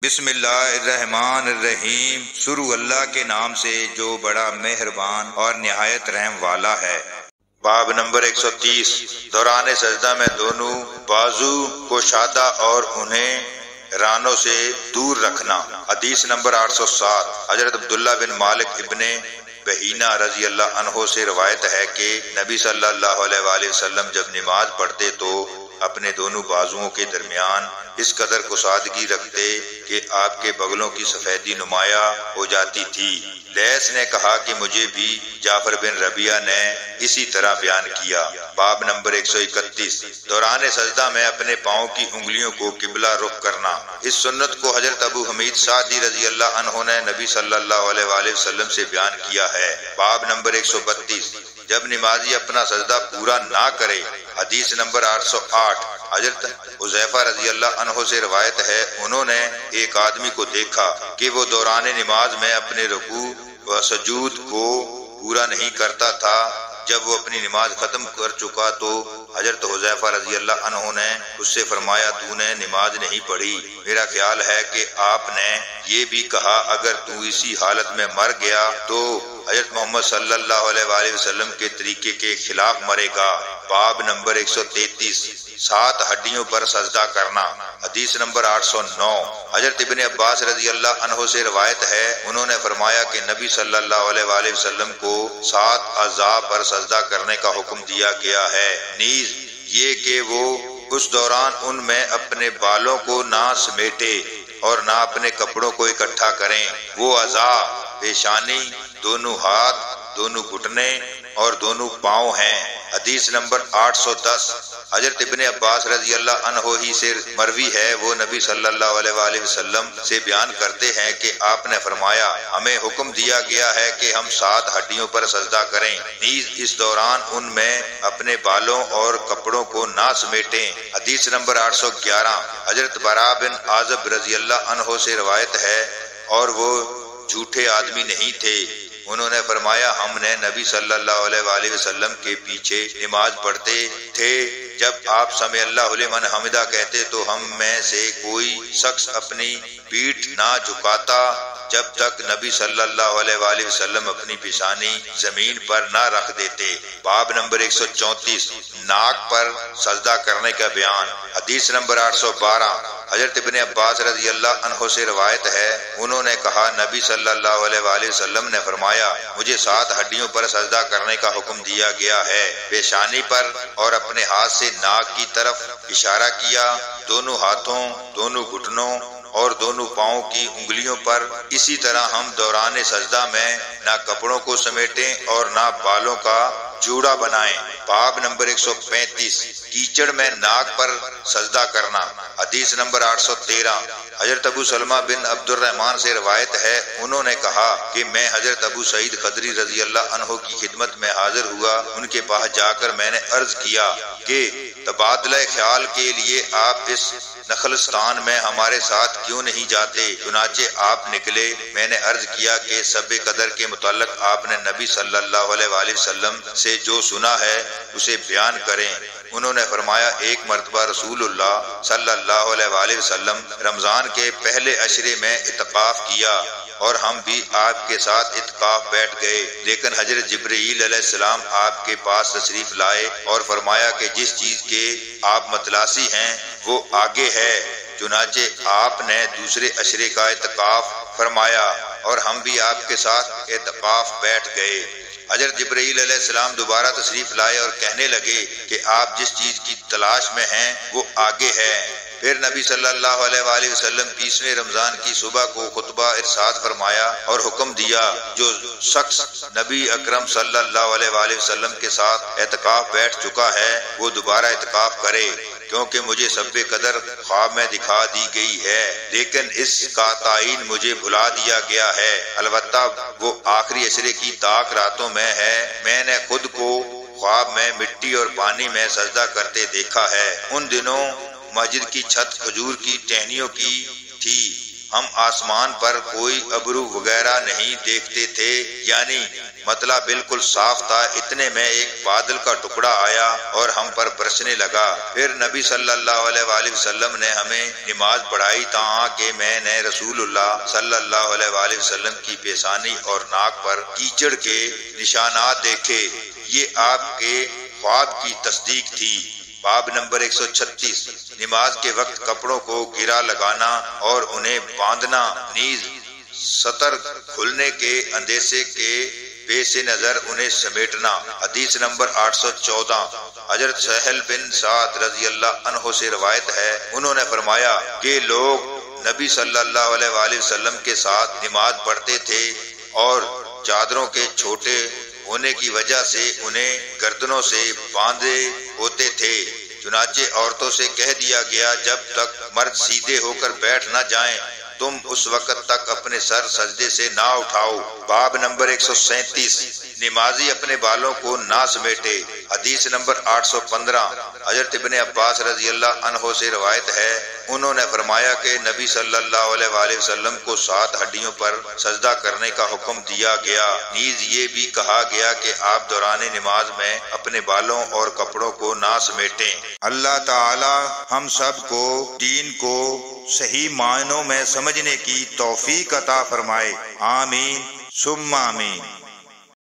بسم اللہ الرحمن الرحیم۔ شروع اللہ کے نام سے جو بڑا مہربان اور نہایت رحم والا ہے۔ باب نمبر 130۔ دوران سجدہ میں دونوں بازو کشادہ اور انہیں رانوں سے دور رکھنا۔ حدیث نمبر 807۔ حضرت عبداللہ بن مالک ابن بحینہ رضی اللہ عنہ سے روایت ہے کہ نبی صلی اللہ علیہ وآلہ وسلم جب نماز پڑھتے تو اپنے دونوں بازوؤں کے درمیان اس قدر کشادگی رکھتے کہ آپ کے بغلوں کی سفیدی نمایاں ہو جاتی تھی۔ لیث نے کہا کہ مجھے بھی جعفر بن ربیعہ نے اسی طرح بیان کیا۔ باب نمبر 131۔ دوران سجدہ میں اپنے پاؤں کی انگلیوں کو قبلہ رخ کرنا۔ اس سنت کو حضرت ابو حمید سعدی رضی اللہ عنہ نے نبی صلی اللہ علیہ وآلہ وسلم سے بیان کیا ہے۔ باب نمبر 132۔ جب نمازی اپنا سجدہ پورا نہ کرے۔ حدیث نمبر 808۔ حضرت حذیفہ رضی اللہ عنہ سے روایت ہے، انہوں نے ایک آدمی کو دیکھا کہ وہ دوران نماز میں اپنے رکوع و سجود کو پورا نہیں کرتا تھا۔ جب وہ اپنی نماز ختم کر چکا تو حضرت حذیفہ رضی اللہ عنہ نے اس سے فرمایا، تو نے نماز نہیں پڑھی؟ میرا خیال ہے کہ آپ نے یہ بھی کہا اگر تو اسی حالت میں مر گیا تو حضرت محمد صلی اللہ علیہ وآلہ وسلم کے طریقے کے خلاف مرے گا۔ باب نمبر 133۔ 7 ہڈیوں پر سجدہ کرنا۔ حدیث نمبر 809۔ حضرت ابن عباس رضی اللہ عنہ سے روایت ہے، انہوں نے فرمایا کہ نبی صلی اللہ علیہ وآلہ وسلم کو 7 اعضاء پر سجدہ کرنے کا حکم دیا گیا ہے، نیز یہ کہ وہ اس دوران ان میں اپنے بالوں کو نہ سمیٹے اور نہ اپنے کپڑوں کو اکٹھا کریں۔ وہ اعضاء پیشانی، دونوں ہاتھ، دونوں گھٹنے اور دونوں پاؤں ہیں۔ حدیث نمبر 810۔ حضرت ابن عباس رضی اللہ عنہ ہی سے مروی ہے، وہ نبی صلی اللہ علیہ وآلہ وسلم سے بیان کرتے ہیں کہ آپ نے فرمایا، ہمیں حکم دیا گیا ہے کہ ہم 7 ہڈیوں پر سجدہ کریں، نیز اس دوران ان میں اپنے بالوں اور کپڑوں کو نہ سمیٹیں۔ حدیث نمبر 811۔ حضرت براء بن عازب رضی اللہ عنہ سے روایت ہے اور وہ جھوٹے آدمی نہیں تھے، انہوں نے فرمایا، ہم نے نبی صلی اللہ علیہ وآلہ وسلم کے پیچھے نماز پڑھتے تھے، جب آپ سمع اللہ لمن حمدہ کہتے تو ہم میں سے کوئی شخص اپنی پیٹھ نہ جھکاتا جب تک نبی صلی اللہ علیہ وآلہ وسلم اپنی پیشانی زمین پر نہ رکھ دیتے۔ باب نمبر 134۔ ناک پر سجدہ کرنے کا بیان۔ حدیث نمبر 812۔ حضرت ابن عباس رضی اللہ عنہ سے روایت ہے، انہوں نے کہا، نبی صلی اللہ علیہ وآلہ وسلم نے فرمایا، مجھے 7 ہڈیوں پر سجدہ کرنے کا حکم دیا گیا ہے، پیشانی پر اور اپنے ہاتھ سے ناک کی طرف اشارہ کیا، دونوں ہاتھوں، دونوں گھٹنوں اور دونوں پاؤں کی انگلیوں پر۔ اسی طرح ہم دوران سجدہ میں نہ کپڑوں کو سمیٹیں اور نہ بالوں کا جوڑا بنائیں۔ باب نمبر 135۔ کیچڑ میں ناک پر سجدہ کرنا۔ حدیث نمبر 813۔ حضرت ابو سلمہ بن عبد الرحمن سے روایت ہے، انہوں نے کہا کہ میں حضرت ابو سعید خدری رضی اللہ عنہ کی خدمت میں حاضر ہوا، ان کے پاس جا کر میں نے عرض کیا کہ تبادلہ خیال کے لیے آپ اس نخلستان میں ہمارے ساتھ کیوں نہیں جاتے؟ چنانچہ آپ نکلے۔ میں نے عرض کیا کہ سب قدر کے متعلق آپ نے نبی صلی اللہ علیہ وآلہ وسلم سے جو سنا ہے اسے بیان کریں۔ انہوں نے فرمایا، ایک مرتبہ رسول اللہ صلی اللہ علیہ وآلہ وسلم رمضان کے پہلے عشرے میں اعتکاف کیا اور ہم بھی آپ کے ساتھ اعتکاف بیٹھ گئے، لیکن حضرت جبرائیل علیہ السلام آپ کے پاس تشریف لائے اور فرمایا کہ جس چیز کے آپ متلاسی ہیں وہ آگے ہے۔ چنانچہ آپ نے دوسرے عشرے کا اعتکاف فرمایا اور ہم بھی آپ کے ساتھ اعتکاف بیٹھ گئے۔ حضرت جبرائیل علیہ السلام دوبارہ تشریف لائے اور کہنے لگے کہ آپ جس چیز کی تلاش میں ہیں وہ آگے ہے۔ پھر نبی صلی اللہ علیہ وآلہ وسلم 20ویں رمضان کی صبح کو خطبہ ارشاد فرمایا اور حکم دیا، جو شخص نبی اکرم صلی اللہ علیہ وآلہ وسلم کے ساتھ اعتکاف بیٹھ چکا ہے وہ دوبارہ اعتکاف کرے، کیونکہ مجھے سب قدر خواب میں دکھا دی گئی ہے، لیکن اس کا تعین مجھے بھلا دیا گیا ہے، البتہ وہ آخری عشرے کی طاق راتوں میں ہے۔ میں نے خود کو خواب میں مٹی اور پانی میں سجدہ کرتے دیکھا ہے۔ ان دنوں مسجد کی چھت کھجور کی ٹہنیوں کی تھی، ہم آسمان پر کوئی ابرو وغیرہ نہیں دیکھتے تھے، یعنی مطلب بالکل صاف تھا۔ اتنے میں ایک بادل کا ٹکڑا آیا اور ہم پر برسنے لگا۔ پھر نبی صلی اللہ علیہ وآلہ وسلم نے ہمیں نماز پڑھائی تاں کہ میں نے رسول اللہ صلی اللہ علیہ وآلہ وسلم کی پیشانی اور ناک پر کیچڑ کے نشانات دیکھے۔ یہ آپ کے خواب کی تصدیق تھی۔ باب نمبر 136، نماز کے وقت کپڑوں کو گرا لگانا اور انہیں باندھنا، نیز سطر کھلنے کے اندیشے کے پیش نظر انہیں سمیٹنا۔ حدیث نمبر 814، حضرت سہل بن سعد رضی اللہ عنہ سے روایت ہے، انہوں نے فرمایا کہ لوگ نبی صلی اللہ علیہ وآلہ وسلم کے ساتھ نماز پڑھتے تھے اور چادروں کے چھوٹے ہونے کی وجہ سے انہیں گردنوں سے باندھے ہوتے تھے، چنانچہ عورتوں سے کہہ دیا گیا جب تک مرد سیدھے ہو کر بیٹھ نہ جائیں تم اس وقت تک اپنے سر سجدے سے نہ اٹھاؤ۔ باب نمبر 137، نمازی اپنے بالوں کو نہ سمیٹے۔ حدیث نمبر 815، حضرت ابن عباس رضی اللہ عنہ سے روایت ہے، انہوں نے فرمایا کہ نبی صلی اللہ علیہ وآلہ وسلم کو 7 ہڈیوں پر سجدہ کرنے کا حکم دیا گیا، نیز یہ بھی کہا گیا کہ آپ دوران نماز میں اپنے بالوں اور کپڑوں کو نہ سمیٹیں۔ اللہ تعالی ہم سب کو دین کو صحیح معنوں میں سمجھنے کی توفیق عطا فرمائے، آمین ثم آمین۔